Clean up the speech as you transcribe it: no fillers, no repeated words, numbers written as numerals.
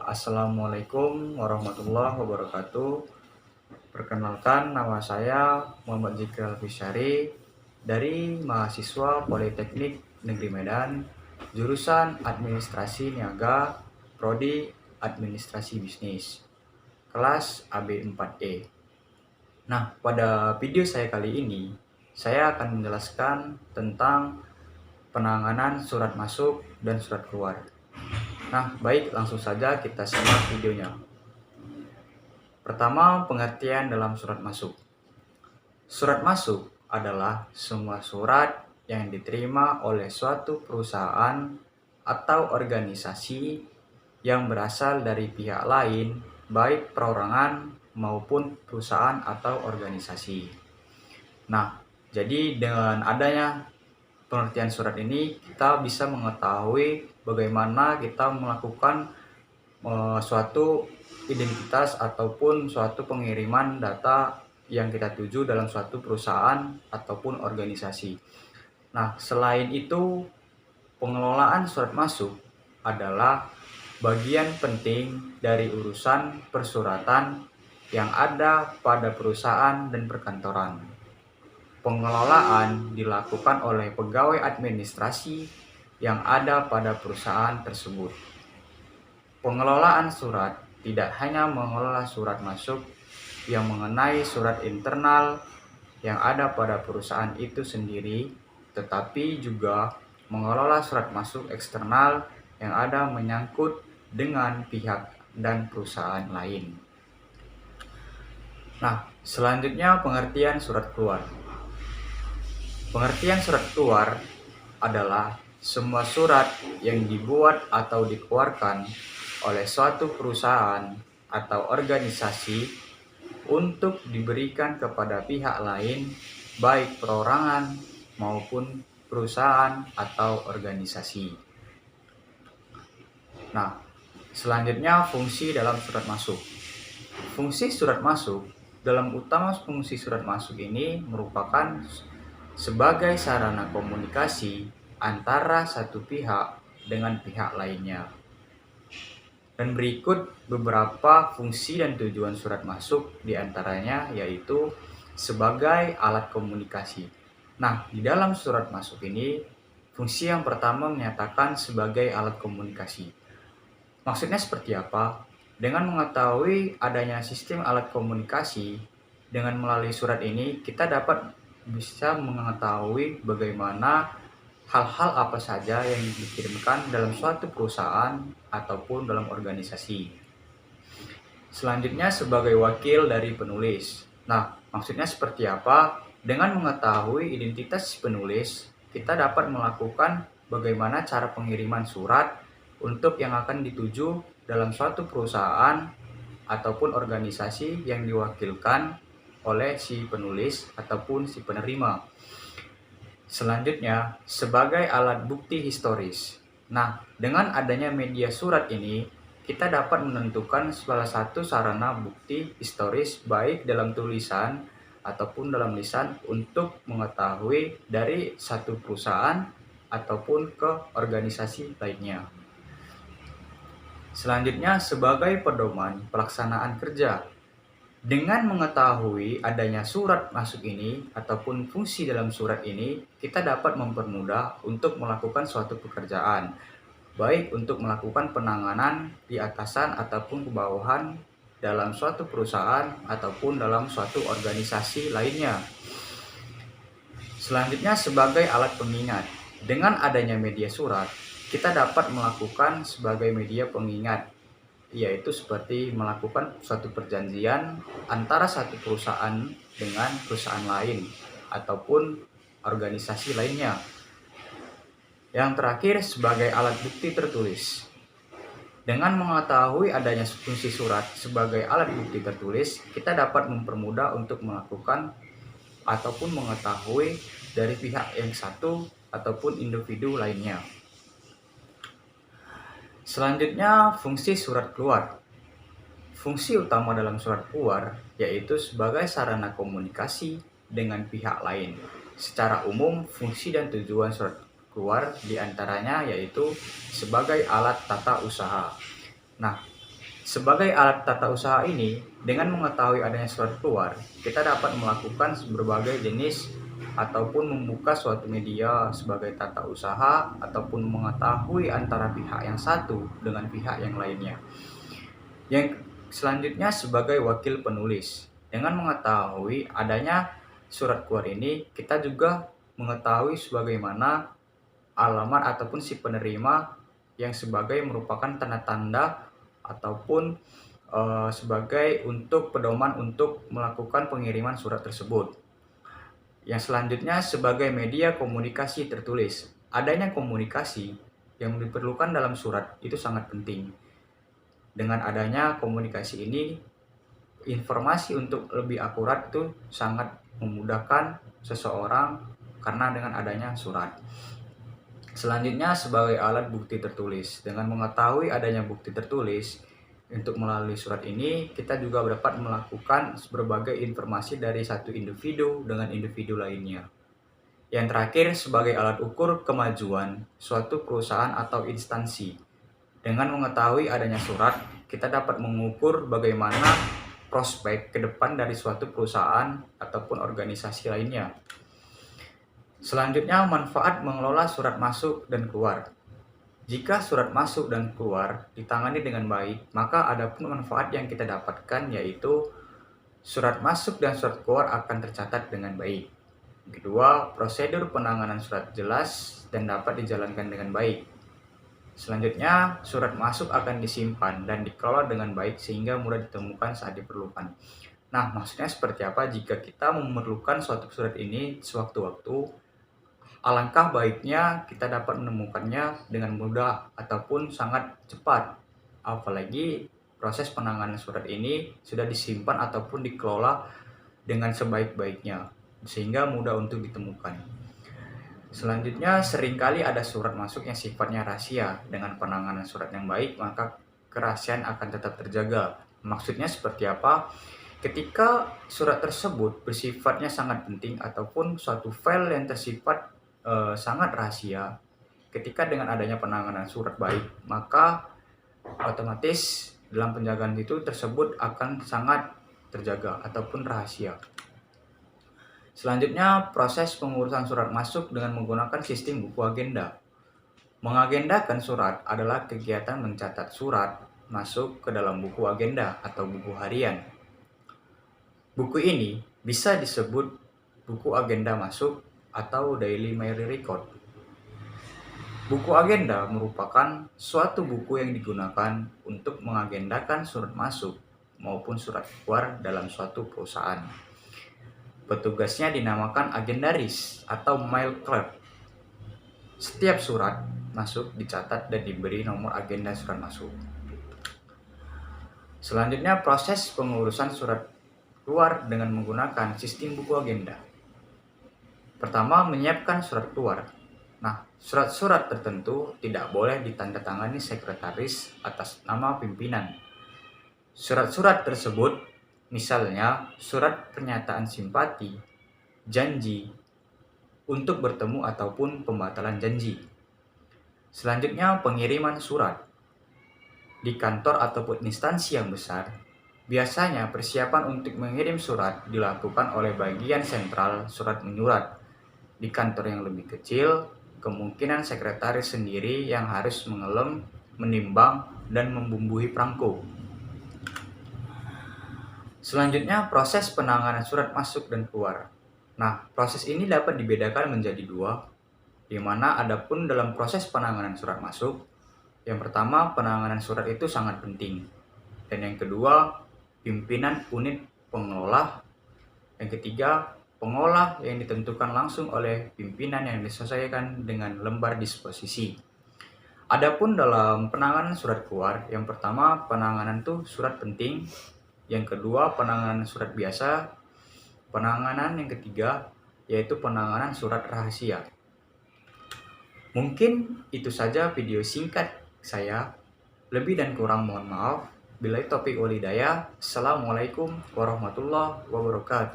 Assalamualaikum warahmatullahi wabarakatuh. Perkenalkan, nama saya Muhammad Zikral Fisyari dari mahasiswa Politeknik Negeri Medan, jurusan Administrasi Niaga, Prodi Administrasi Bisnis, kelas AB4E. Nah, pada video saya kali ini, saya akan menjelaskan tentang penanganan surat masuk dan surat keluar. Nah, baik, langsung saja kita simak videonya. Pertama, pengertian dalam surat masuk. Surat masuk adalah semua surat yang diterima oleh suatu perusahaan atau organisasi yang berasal dari pihak lain, baik perorangan maupun perusahaan atau organisasi. Nah, jadi dengan adanya pengertian surat ini, kita bisa mengetahui bagaimana kita melakukan suatu identitas ataupun suatu pengiriman data yang kita tuju dalam suatu perusahaan ataupun organisasi. Nah, selain itu, pengelolaan surat masuk adalah bagian penting dari urusan persuratan yang ada pada perusahaan dan perkantoran. Pengelolaan dilakukan oleh pegawai administrasi yang ada pada perusahaan tersebut. Pengelolaan surat tidak hanya mengelola surat masuk yang mengenai surat internal yang ada pada perusahaan itu sendiri, tetapi juga mengelola surat masuk eksternal yang ada menyangkut dengan pihak dan perusahaan lain. Nah, selanjutnya pengertian surat keluar. Pengertian surat keluar adalah semua surat yang dibuat atau dikeluarkan oleh suatu perusahaan atau organisasi untuk diberikan kepada pihak lain, baik perorangan maupun perusahaan atau organisasi. Nah, selanjutnya fungsi dalam surat masuk. Fungsi surat masuk, dalam utama fungsi surat masuk ini merupakan sebagai sarana komunikasi antara satu pihak dengan pihak lainnya. Dan berikut beberapa fungsi dan tujuan surat masuk, diantaranya yaitu sebagai alat komunikasi. Nah, di dalam surat masuk ini, fungsi yang pertama menyatakan sebagai alat komunikasi. Maksudnya seperti apa? Dengan mengetahui adanya sistem alat komunikasi, dengan melalui surat ini, kita dapat bisa mengetahui bagaimana hal-hal apa saja yang dikirimkan dalam suatu perusahaan ataupun dalam organisasi. Selanjutnya sebagai wakil dari penulis. Nah, maksudnya seperti apa? Dengan mengetahui identitas penulis, kita dapat melakukan bagaimana cara pengiriman surat untuk yang akan dituju dalam suatu perusahaan ataupun organisasi yang diwakilkan oleh si penulis ataupun si penerima. Selanjutnya, sebagai alat bukti historis. Nah, dengan adanya media surat ini, kita dapat menentukan salah satu sarana bukti historis baik dalam tulisan ataupun dalam lisan untuk mengetahui dari satu perusahaan ataupun ke organisasi lainnya. Selanjutnya, sebagai pedoman pelaksanaan kerja. Dengan mengetahui adanya surat masuk ini ataupun fungsi dalam surat ini, kita dapat mempermudah untuk melakukan suatu pekerjaan, baik untuk melakukan penanganan di atasan ataupun ke bawahan dalam suatu perusahaan ataupun dalam suatu organisasi lainnya. Selanjutnya, sebagai alat pengingat. Dengan adanya media surat, kita dapat melakukan sebagai media pengingat, yaitu seperti melakukan suatu perjanjian antara satu perusahaan dengan perusahaan lain ataupun organisasi lainnya. Yang terakhir, sebagai alat bukti tertulis. Dengan mengetahui adanya fungsi surat sebagai alat bukti tertulis, kita dapat mempermudah untuk melakukan ataupun mengetahui dari pihak yang satu ataupun individu lainnya. Selanjutnya, fungsi surat keluar. Fungsi utama dalam surat keluar yaitu sebagai sarana komunikasi dengan pihak lain. Secara umum, fungsi dan tujuan surat keluar diantaranya yaitu sebagai alat tata usaha. Nah, sebagai alat tata usaha ini, dengan mengetahui adanya surat keluar, kita dapat melakukan berbagai jenis ataupun membuka suatu media sebagai tata usaha ataupun mengetahui antara pihak yang satu dengan pihak yang lainnya. Yang selanjutnya sebagai wakil penulis. Dengan mengetahui adanya surat keluar ini, kita juga mengetahui sebagaimana alamat ataupun si penerima yang sebagai merupakan tanda-tanda ataupun sebagai untuk pedoman untuk melakukan pengiriman surat tersebut. Yang selanjutnya sebagai media komunikasi tertulis. Adanya komunikasi yang diperlukan dalam surat itu sangat penting. Dengan adanya komunikasi ini, informasi untuk lebih akurat itu sangat memudahkan seseorang karena dengan adanya surat. Selanjutnya sebagai alat bukti tertulis. Dengan mengetahui adanya bukti tertulis, untuk melalui surat ini kita juga dapat melakukan berbagai informasi dari satu individu dengan individu lainnya. Yang terakhir sebagai alat ukur kemajuan suatu perusahaan atau instansi. Dengan mengetahui adanya surat, kita dapat mengukur bagaimana prospek ke depan dari suatu perusahaan ataupun organisasi lainnya. Selanjutnya, manfaat mengelola surat masuk dan keluar. Jika surat masuk dan keluar ditangani dengan baik, maka ada pun manfaat yang kita dapatkan, yaitu surat masuk dan surat keluar akan tercatat dengan baik. Kedua, prosedur penanganan surat jelas dan dapat dijalankan dengan baik. Selanjutnya, surat masuk akan disimpan dan dikelola dengan baik sehingga mudah ditemukan saat diperlukan. Nah, maksudnya seperti apa jika kita memerlukan suatu surat ini sewaktu-waktu? Alangkah baiknya kita dapat menemukannya dengan mudah ataupun sangat cepat. Apalagi proses penanganan surat ini sudah disimpan ataupun dikelola dengan sebaik-baiknya, sehingga mudah untuk ditemukan. Selanjutnya, seringkali ada surat masuk yang sifatnya rahasia. Dengan penanganan surat yang baik, maka kerahasiaan akan tetap terjaga. Maksudnya seperti apa? Ketika surat tersebut bersifatnya sangat penting ataupun suatu file yang tersifat sangat rahasia, ketika dengan adanya penanganan surat baik, maka otomatis dalam penjagaan itu tersebut akan sangat terjaga ataupun rahasia. Selanjutnya, proses pengurusan surat masuk dengan menggunakan sistem buku agenda. Mengagendakan surat adalah kegiatan mencatat surat masuk ke dalam buku agenda atau buku harian. Buku ini bisa disebut buku agenda masuk atau daily diary record. Buku agenda merupakan suatu buku yang digunakan untuk mengagendakan surat masuk maupun surat keluar dalam suatu perusahaan. Petugasnya dinamakan agendaris atau mail clerk. Setiap surat masuk dicatat dan diberi nomor agenda surat masuk. Selanjutnya, proses pengurusan surat keluar dengan menggunakan sistem buku agenda. Pertama, menyiapkan surat keluar. Nah, surat-surat tertentu tidak boleh ditandatangani sekretaris atas nama pimpinan. Surat-surat tersebut misalnya surat pernyataan simpati, janji untuk bertemu ataupun pembatalan janji. Selanjutnya, pengiriman surat. Di kantor ataupun instansi yang besar, biasanya persiapan untuk mengirim surat dilakukan oleh bagian sentral surat menyurat. Di kantor yang lebih kecil, kemungkinan sekretaris sendiri yang harus mengelem, menimbang, dan membumbui perangko. Selanjutnya, proses penanganan surat masuk dan keluar. Nah, proses ini dapat dibedakan menjadi dua, di mana adapun dalam proses penanganan surat masuk, yang pertama, penanganan surat itu sangat penting. Dan yang kedua, pimpinan unit pengelola. Yang ketiga, pengolah yang ditentukan langsung oleh pimpinan yang disesuaikan dengan lembar disposisi. Adapun dalam penanganan surat keluar, yang pertama, penanganan itu surat penting. Yang kedua, penanganan surat biasa. Penanganan yang ketiga, yaitu penanganan surat rahasia. Mungkin itu saja video singkat saya. Lebih dan kurang mohon maaf. Billahi taufiq wal hidayah. Assalamualaikum warahmatullahi wabarakatuh.